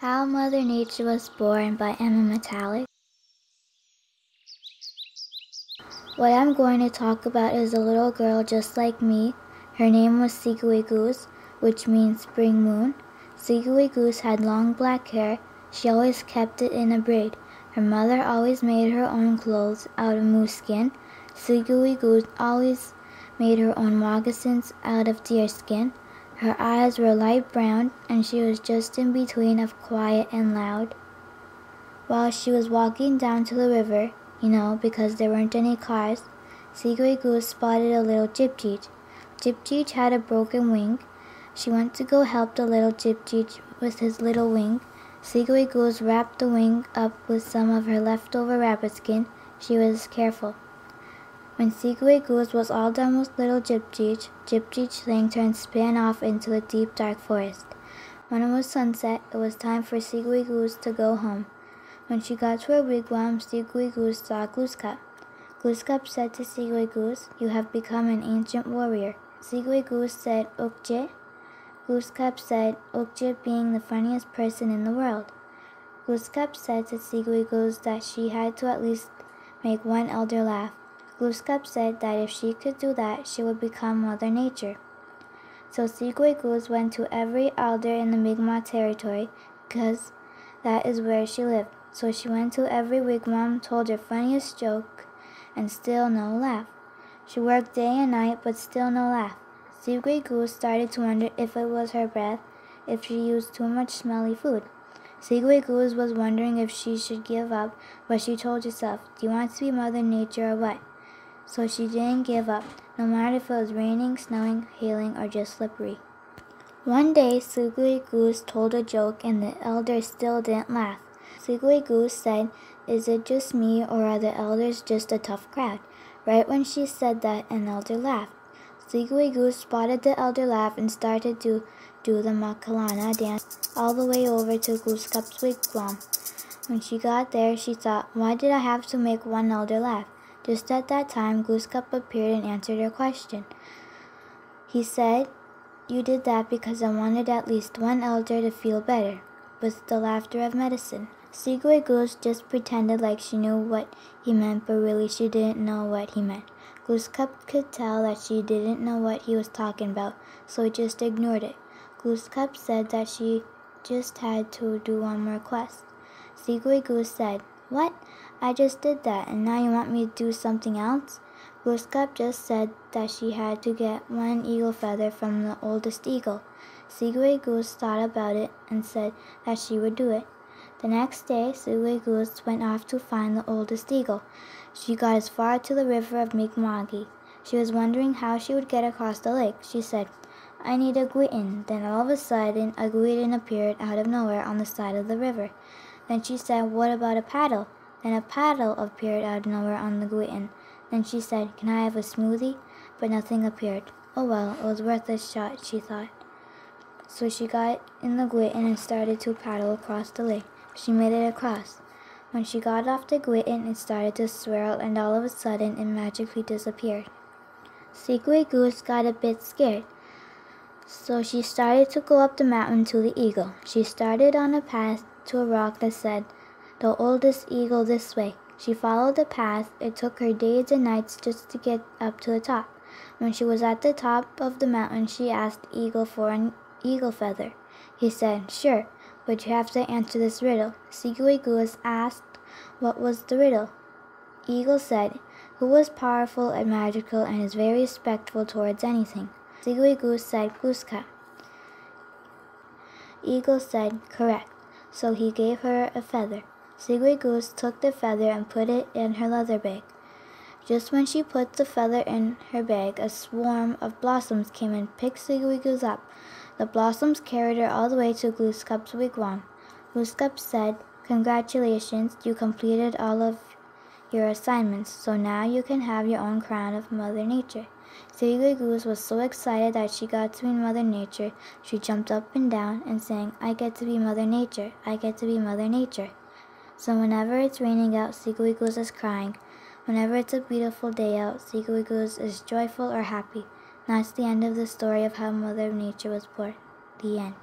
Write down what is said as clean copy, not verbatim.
How Mother Nature Was Born by Emma Metallic. What I'm going to talk about is a little girl just like me. Her name was Sigui, which means spring moon. Sigui had long black hair. She always kept it in a braid. Her mother always made her own clothes out of moose skin. Sigui always made her own moccasins out of deer skin. Her eyes were light brown, and she was just in between of quiet and loud. While she was walking down to the river, because there weren't any cars, Sigui spotted a little Gypchich. Gypchich had a broken wing. She went to go help the little Gypchich with his little wing. Sigui wrapped the wing up with some of her leftover rabbit skin. She was careful. When Sigui was all done with little Gypchich, Gypchich thanked her and span off into the deep dark forest. When it was sunset, it was time for Sigui to go home. When she got to her wigwam, Sigui saw Glooskap. Glooskap said to Sigui, "You have become an ancient warrior." Sigui said, "Ukje." Glooskap said, "Ukje being the funniest person in the world." Glooskap said to Sigui that she had to at least make one elder laugh. Glooskap said that if she could do that, she would become Mother Nature. So Sigui went to every elder in the Mi'gmawei territory, because that is where she lived. So she went to every wigwam, told her funniest joke, and still no laugh. She worked day and night, but still no laugh. Sigui started to wonder if it was her breath, if she used too much smelly food. Sigui was wondering if she should give up, but she told herself, "Do you want to be Mother Nature or what?" So she didn't give up, no matter if it was raining, snowing, hailing, or just slippery. One day, Sigui told a joke, and the elders still didn't laugh. Sigui said, "Is it just me, or are the elders just a tough crowd?" Right when she said that, an elder laughed. Sigui spotted the elder laugh and started to do the Makalana dance all the way over to Glooskap's wigwam. When she got there, she thought, "Why did I have to make one elder laugh?" Just at that time, Glooskap appeared and answered her question. He said, "You did that because I wanted at least one elder to feel better, with the laughter of medicine." Sigui just pretended like she knew what he meant, but really she didn't know what he meant. Glooskap could tell that she didn't know what he was talking about, so he just ignored it. Glooskap said that she just had to do one more quest. Sigui said, "What? I just did that, and now you want me to do something else?" Glooskap just said that she had to get one eagle feather from the oldest eagle. Sigui thought about it and said that she would do it. The next day, Sigui went off to find the oldest eagle. She got as far to the river of Mi'gmawei. She was wondering how she would get across the lake. She said, "I need a guitin." Then all of a sudden, a guitin appeared out of nowhere on the side of the river. Then she said, "What about a paddle?" Then a paddle appeared out of nowhere on the guitin. Then she said, "Can I have a smoothie?" But nothing appeared. Oh well, it was worth a shot, she thought. So she got in the guitin and started to paddle across the lake. She made it across. When she got off the guitin, it started to swirl, and all of a sudden it magically disappeared. Sigui got a bit scared. So she started to go up the mountain to the eagle. She started on a path to a rock that said, "The oldest eagle this way." She followed the path. It took her days and nights just to get up to the top. When she was at the top of the mountain, she asked Eagle for an eagle feather. He said, "Sure, but you have to answer this riddle." Sigui asked what was the riddle. Eagle said, "Who was powerful and magical and is very respectful towards anything?" Sigui said, "Glooskap." Eagle said, "Correct." So he gave her a feather. Sigui took the feather and put it in her leather bag. Just when she put the feather in her bag, a swarm of blossoms came and picked Sigui up. The blossoms carried her all the way to Glooskap's wigwam. Glooskap said, "Congratulations, you completed all of your assignments, so now you can have your own crown of Mother Nature." Sigui was so excited that she got to be Mother Nature. She jumped up and down and sang, "I get to be Mother Nature, I get to be Mother Nature." So whenever it's raining out, Sigui is crying. Whenever it's a beautiful day out, Sigui is joyful or happy. That's the end of the story of how Mother Nature was born. The end.